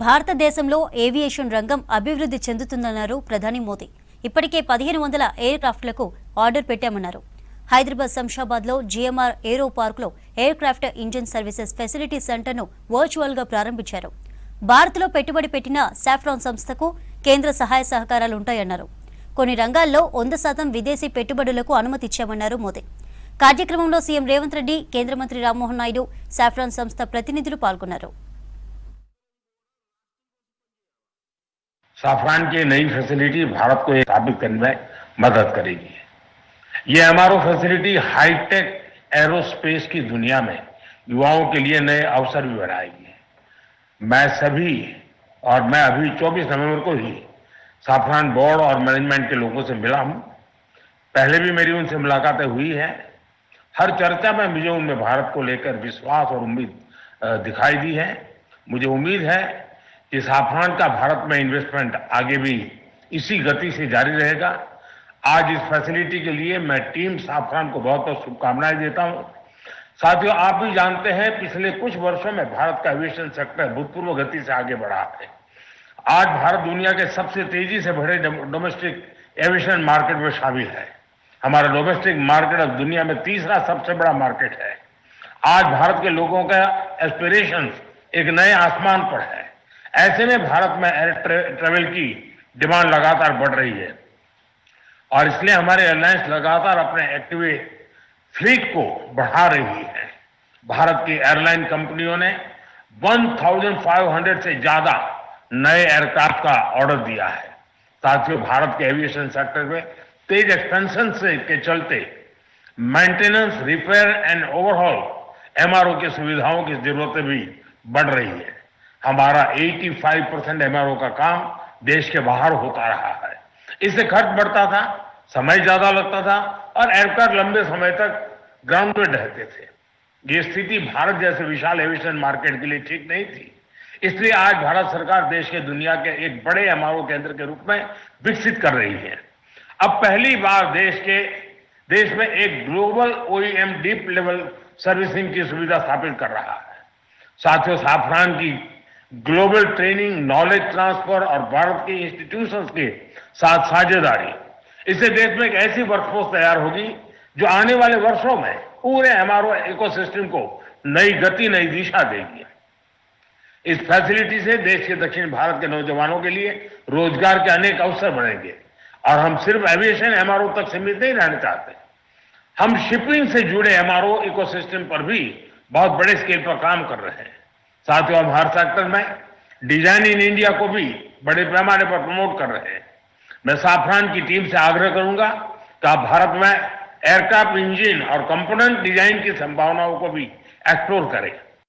భారతదేశంలో ఏవియేషన్ రంగం అభివృద్ధి చెందుతుందన్నారు ప్రధాని మోదీ. ఇప్పటికే 1500 ఎయిర్ క్రాఫ్ట్లకు ఆర్డర్ పెట్టామన్నారు. హైదరాబాద్ శంషాబాద్లో జీఎంఆర్ ఏరో పార్క్లో air craft engine services facility సెంటర్ను వర్చువల్గా ప్రారంభించారు. భారత్లో పెట్టుబడి పెట్టిన సాఫ్రాన్ సంస్థకు కేంద్ర సహాయ సహకారాలు ఉంటాయన్నారు. కొన్ని రంగాల్లో 100% విదేశీ పెట్టుబడులకు అనుమతి ఇచ్చామన్నారు మోదీ. కార్యక్రమంలో సీఎం రేవంత్ రెడ్డి, కేంద్ర మంత్రి రామ్మోహన్ నాయుడు, సాఫ్రాన్ సంస్థ ప్రతినిధులు పాల్గొన్నారు. साफ्रान की नई फैसिलिटी भारत को स्थापित करने में मदद करेगी। ये एमआरओ फैसिलिटी हाईटेक एरोस्पेस की दुनिया में युवाओं के लिए नए अवसर भी बढ़ाएगी। मैं अभी 24 नवंबर को ही साफ्रान बोर्ड और मैनेजमेंट के लोगों से मिला हूं। पहले भी मेरी उनसे मुलाकातें हुई है। हर चर्चा में मुझे उनमें भारत को लेकर विश्वास और उम्मीद दिखाई दी है। मुझे उम्मीद है कि साफ्रान का भारत में इन्वेस्टमेंट आगे भी इसी गति से जारी रहेगा। आज इस फैसिलिटी के लिए मैं टीम साफ्रान को बहुत बहुत शुभकामनाएं देता हूं। साथियों, आप भी जानते हैं पिछले कुछ वर्षों में भारत का एविएशन सेक्टर भूतपूर्व गति से आगे बढ़ा है। आज भारत दुनिया के सबसे तेजी से बढ़े डोमेस्टिक एविएशन मार्केट में शामिल है। हमारा डोमेस्टिक मार्केट अब दुनिया में तीसरा सबसे बड़ा मार्केट है। आज भारत के लोगों का एस्पिरेशन एक नए आसमान पर है। ऐसे में भारत में एयर ट्रेवल की डिमांड लगातार बढ़ रही है और इसलिए हमारे एयरलाइंस लगातार अपने एक्टिव फ्लीट को बढ़ा रही है। भारत की एयरलाइन कंपनियों ने 1500 से ज्यादा नए एयरक्राफ्ट का ऑर्डर दिया है। साथियों, भारत के एविएशन सेक्टर में तेज एक्सपेंशन के चलते maintenance, repair and overhaul MRO की सुविधाओं की जरूरतें भी बढ़ रही है। हमारा 85% एमआरओ का काम देश के बाहर होता रहा है। इससे खर्च बढ़ता था, समय ज्यादा लगता था और एयरक्राफ्ट लंबे समय तक ग्राउंड में रहते थे। ये स्थिति भारत जैसे विशाल एविएशन मार्केट के लिए ठीक नहीं थी। इसलिए आज भारत सरकार देश के दुनिया के एक बड़े एमआरओ केंद्र के रूप में विकसित कर रही है। अब पहली बार देश में एक global OEM deep level servicing की सुविधा स्थापित कर रहा है। साथियों, साफ्रान की ग्लोबल ट्रेनिंग, नॉलेज ट्रांसफर और भारत के इंस्टीट्यूशंस के साथ साझेदारी, इससे देश में एक ऐसी वर्कफोर्स तैयार होगी जो आने वाले वर्षों में पूरे एमआरओ इकोसिस्टम को नई गति, नई दिशा देगी। इस फैसिलिटी से देश के दक्षिण भारत के नौजवानों के लिए रोजगार के अनेक अवसर बनेंगे और हम सिर्फ एविएशन एमआरओ तक सीमित नहीं रहना चाहते। हम शिपिंग से जुड़े एमआरओ इकोसिस्टम पर भी बहुत बड़े स्केल पर काम कर रहे हैं। साथियों, हम हर सेक्टर में डिजाइन इन इंडिया को भी बड़े पैमाने पर प्रमोट कर रहे हैं। मैं साफ्रान की टीम से आग्रह करूंगा कि आप भारत में एयरक्राफ्ट इंजन और कंपोनेंट डिजाइन की संभावनाओं को भी एक्सप्लोर करें।